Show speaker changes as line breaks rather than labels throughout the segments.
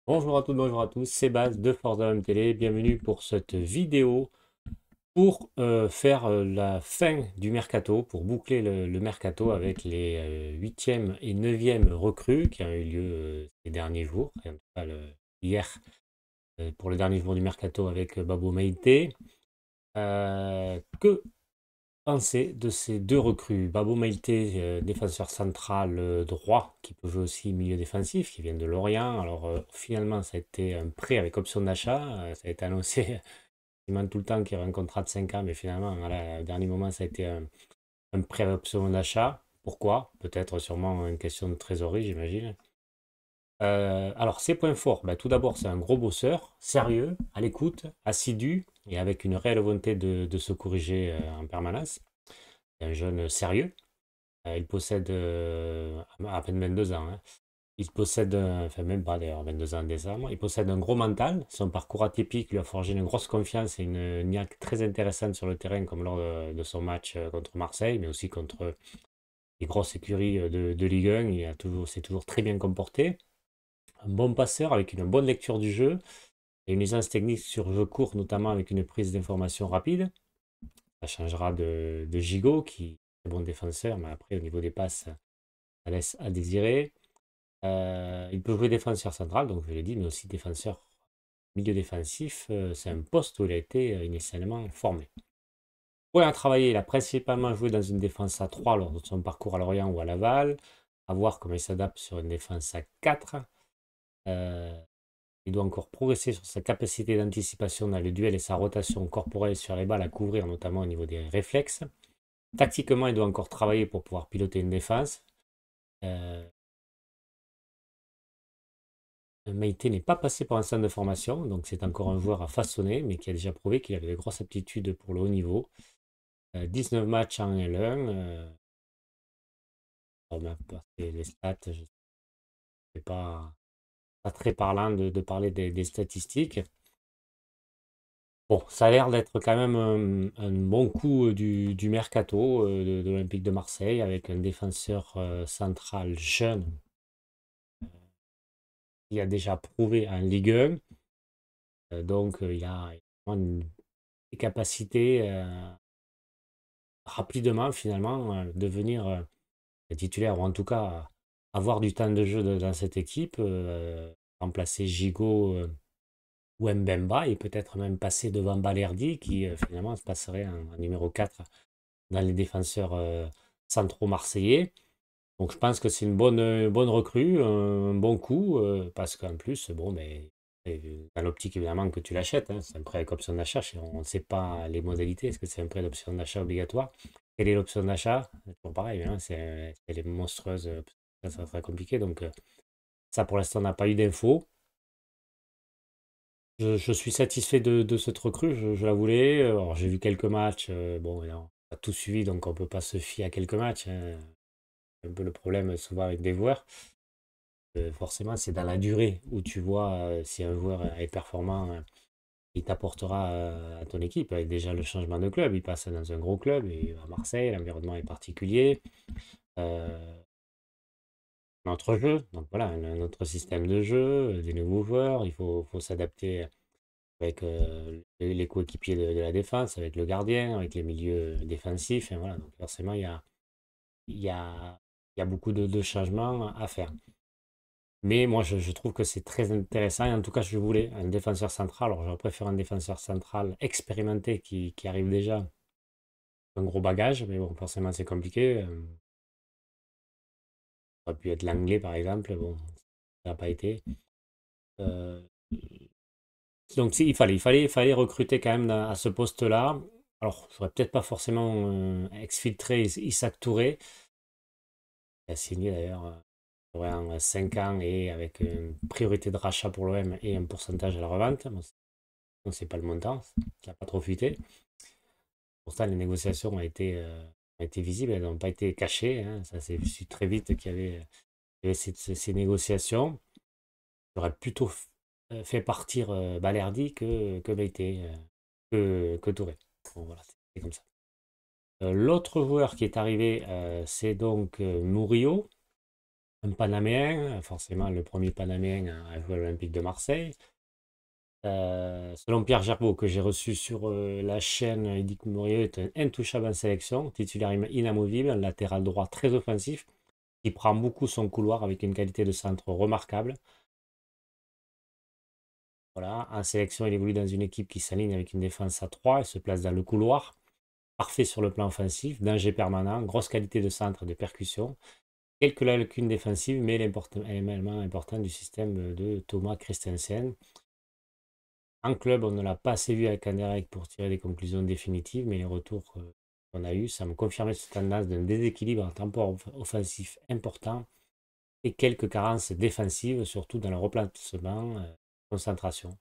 Bonjour à toutes, bonjour à tous, c'est Baz de Forza Télé. Bienvenue pour cette vidéo pour faire la fin du mercato, pour boucler le mercato avec les 8e et 9e recrues qui ont eu lieu ces derniers jours, et en tout cas hier pour le dernier jour du mercato avec Babo Meïté. Que penser de ces deux recrues? Babo Meïté, défenseur central droit, qui peut jouer aussi milieu défensif, qui vient de Lorient. Alors finalement, ça a été un prêt avec option d'achat. Ça a été annoncé quasiment tout le temps qu'il y aurait un contrat de 5 ans, mais finalement, voilà, au dernier moment, ça a été un prêt avec option d'achat. Pourquoi? Peut-être sûrement une question de trésorerie, j'imagine. Alors, ses points forts, tout d'abord, c'est un gros bosseur, sérieux, à l'écoute, assidu et avec une réelle volonté de se corriger en permanence. C'est un jeune sérieux. Il possède à peine 22 ans, hein. Il possède, enfin même pas d'ailleurs, 22 ans en décembre. Il possède un gros mental. Son parcours atypique lui a forgé une grosse confiance et une niaque très intéressante sur le terrain, comme lors de son match contre Marseille, mais aussi contre les grosses écuries de Ligue 1. S'est toujours très bien comporté. Un bon passeur avec une bonne lecture du jeu et une aisance technique sur jeu court, notamment avec une prise d'information rapide. Ça changera de Gigot, qui est un bon défenseur, mais après, au niveau des passes, ça laisse à désirer. Il peut jouer défenseur central, donc je l'ai dit, mais aussi défenseur milieu défensif. C'est un poste où il a été initialement formé. Pour y travailler, il a principalement joué dans une défense à 3 lors de son parcours à Lorient ou à Laval. À voir comment il s'adapte sur une défense à 4. Euh, il doit encore progresser sur sa capacité d'anticipation dans les duels et sa rotation corporelle sur les balles à couvrir, notamment au niveau des réflexes. Tactiquement, il doit encore travailler pour pouvoir piloter une défense. Euh, Meïté n'est pas passé par un centre de formation, donc c'est encore un joueur à façonner, mais qui a déjà prouvé qu'il avait de grosses aptitudes pour le haut niveau. 19 matchs en L1, on a passé les stats, je sais pas très parlant de parler des statistiques. Bon, ça a l'air d'être quand même un bon coup du mercato de l'Olympique de Marseille avec un défenseur central jeune qui a déjà prouvé en Ligue 1. Donc il a vraiment des capacités rapidement finalement devenir titulaire ou en tout cas avoir du temps de jeu dans cette équipe, remplacer Gigot ou Mbemba et peut-être même passer devant Balerdi qui finalement se passerait en numéro 4 dans les défenseurs centraux marseillais. Donc je pense que c'est une bonne recrue, un bon coup, parce qu'en plus, bon, mais dans l'optique évidemment que tu l'achètes, hein, c'est un prêt avec option d'achat, on ne sait pas les modalités, est-ce que c'est un prêt d'option d'achat obligatoire? Quelle est l'option d'achat? C'est toujours pareil, hein, elle est monstrueuse, ça sera compliqué, donc ça pour l'instant on n'a pas eu d'infos. Je suis satisfait de cette recrue, je la voulais. Alors, j'ai vu quelques matchs, bon, on n'a pas tout suivi, donc on ne peut pas se fier à quelques matchs, hein. C'est un peu le problème souvent avec des joueurs. Forcément, c'est dans la durée où tu vois si un joueur est performant, il t'apportera à ton équipe. Avec déjà le changement de club, il passe dans un gros club, et à Marseille, l'environnement est particulier. Euh, Notre jeu, donc voilà, un autre système de jeu, des nouveaux joueurs, faut s'adapter avec les coéquipiers de la défense, avec le gardien, avec les milieux défensifs. Et voilà, donc forcément, il y a, il y a beaucoup de changements à faire. Mais moi, je trouve que c'est très intéressant. Et en tout cas, je voulais un défenseur central. Alors, j'aurais préféré un défenseur central expérimenté qui arrive déjà un gros bagage. Mais bon, forcément, c'est compliqué. Ça aurait pu être l'anglais, par exemple. Bon, ça n'a pas été. Euh, donc, si, il fallait recruter quand même à ce poste-là. Alors, je n'aurais peut-être pas forcément exfiltré Isaac Touré. Il a signé d'ailleurs en 5 ans et avec une priorité de rachat pour l'OM et un pourcentage à la revente. Bon, on ne sait pas le montant, qui n'a pas trop fuité. Pourtant, les négociations ont été visibles, elles n'ont pas été cachées, hein. Ça s'est su très vite qu'il y avait ces négociations. J'aurais plutôt fait partir Balerdi que Meïté, que Touré. Bon, voilà, c'est comme ça. L'autre joueur qui est arrivé, c'est donc Murillo. un Panaméen, forcément le premier Panaméen à jouer à l'Olympique de Marseille. Selon Pierre Gerbeau, que j'ai reçu sur la chaîne, il dit que Murillo est un intouchable en sélection, titulaire inamovible, un latéral droit très offensif, qui prend beaucoup son couloir avec une qualité de centre remarquable. Voilà. En sélection, il évolue dans une équipe qui s'aligne avec une défense à 3 et se place dans le couloir. Parfait sur le plan offensif, danger permanent, grosse qualité de centre et de percussion. Quelques lacunes défensives, mais l'élément important du système de Thomas Christensen. En club, on ne l'a pas assez vu avec Anderlecht pour tirer des conclusions définitives, mais les retours qu'on a eus semblent confirmer cette tendance d'un déséquilibre en tempo offensif important et quelques carences défensives, surtout dans le remplacement, concentration.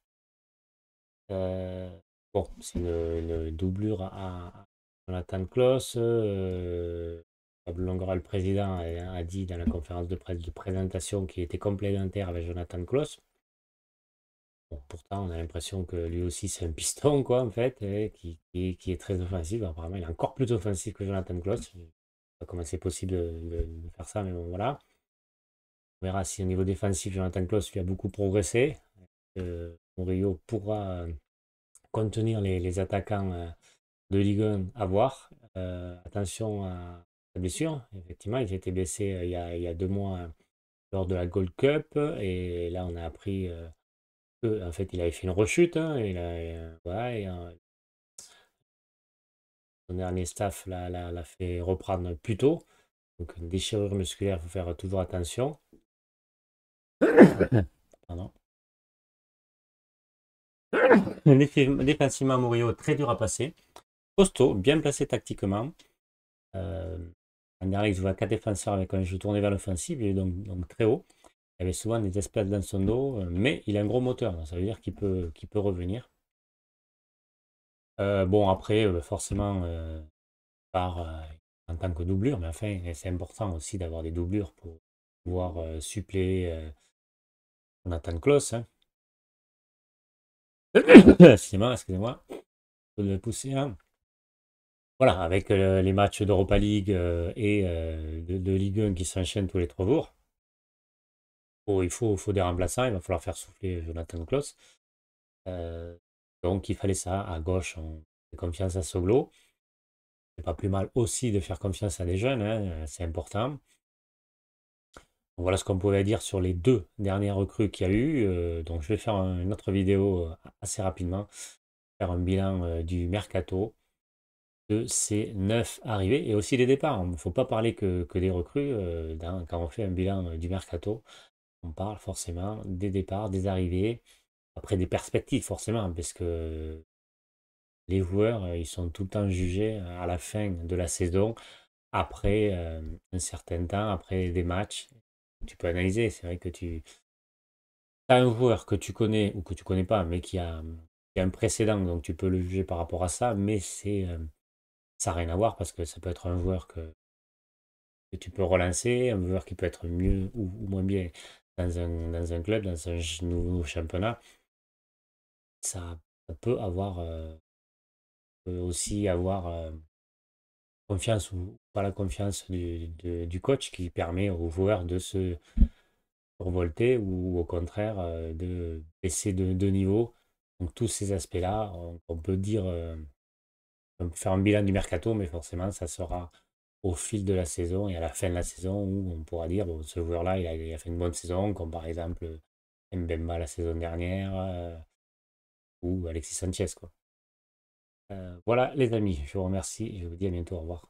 Euh, bon, c'est une doublure à Jonathan Klaus. Pablo Longoria, le président, a dit dans la conférence de presse de présentation qu'il était complémentaire avec Jonathan Klaus. Bon, pourtant, on a l'impression que lui aussi, c'est un piston, quoi, en fait, qui est très offensif. Apparemment, il est encore plus offensif que Jonathan Klaus. Je ne sais pas comment c'est possible de faire ça, mais bon, voilà. On verra si au niveau défensif, Jonathan Klaus lui a beaucoup progressé. Murillo pourra contenir les attaquants de Ligue 1 à voir. Attention à sa blessure. Effectivement, il a été blessé il y a 2 mois lors de la Gold Cup. Et là, on a appris que, en fait, il avait fait une rechute. Hein, ouais, son dernier staff l'a fait reprendre plus tôt. Donc, une déchirure musculaire, il faut faire toujours attention. Pardon. Défensivement, Murillo, très dur à passer. Costaud, bien placé tactiquement. Euh, Anderlecht jouait à 4 défenseurs avec un jeu tourné vers l'offensive, il est donc très haut. Il avait souvent des espaces dans son dos, mais il a un gros moteur, donc ça veut dire qu'il peut revenir. Bon, après, forcément, par, en tant que doublure, mais enfin, c'est important aussi d'avoir des doublures pour pouvoir suppléer Nathan Klaus. Hein. Excusez-moi, je vais le pousser. Hein. Voilà, avec les matchs d'Europa League et de Ligue 1 qui s'enchaînent tous les 3 jours. Il faut des remplaçants, il va falloir faire souffler Jonathan Klaus. Euh, donc il fallait ça. À gauche, on fait confiance à Soglo. C'est pas plus mal aussi de faire confiance à des jeunes, hein, c'est important. Donc, voilà ce qu'on pouvait dire sur les 2 dernières recrues qu'il y a eu. Donc je vais faire une autre vidéo assez rapidement, faire un bilan du mercato de ces 9 arrivées et aussi des départs. Il ne faut pas parler que des recrues quand on fait un bilan du mercato. On parle forcément des départs, des arrivées, après des perspectives forcément, parce que les joueurs, ils sont tout le temps jugés à la fin de la saison, après un certain temps, après des matchs. Tu peux analyser, c'est vrai que tu as un joueur que tu connais ou que tu connais pas, mais qui a un précédent, donc tu peux le juger par rapport à ça, mais ça n'a rien à voir parce que ça peut être un joueur que tu peux relancer, un joueur qui peut être mieux ou moins bien dans un club, dans un nouveau championnat. Ça peut aussi avoir confiance ou pas la confiance du coach qui permet aux joueurs de se revolter ou au contraire de baisser de niveau. Donc tous ces aspects-là, on peut dire, on peut faire un bilan du mercato, mais forcément ça sera au fil de la saison et à la fin de la saison où on pourra dire, bon, ce joueur-là, il a fait une bonne saison, comme par exemple Mbemba la saison dernière ou Alexis Sanchez, quoi. Voilà les amis, je vous remercie et je vous dis à bientôt, au revoir.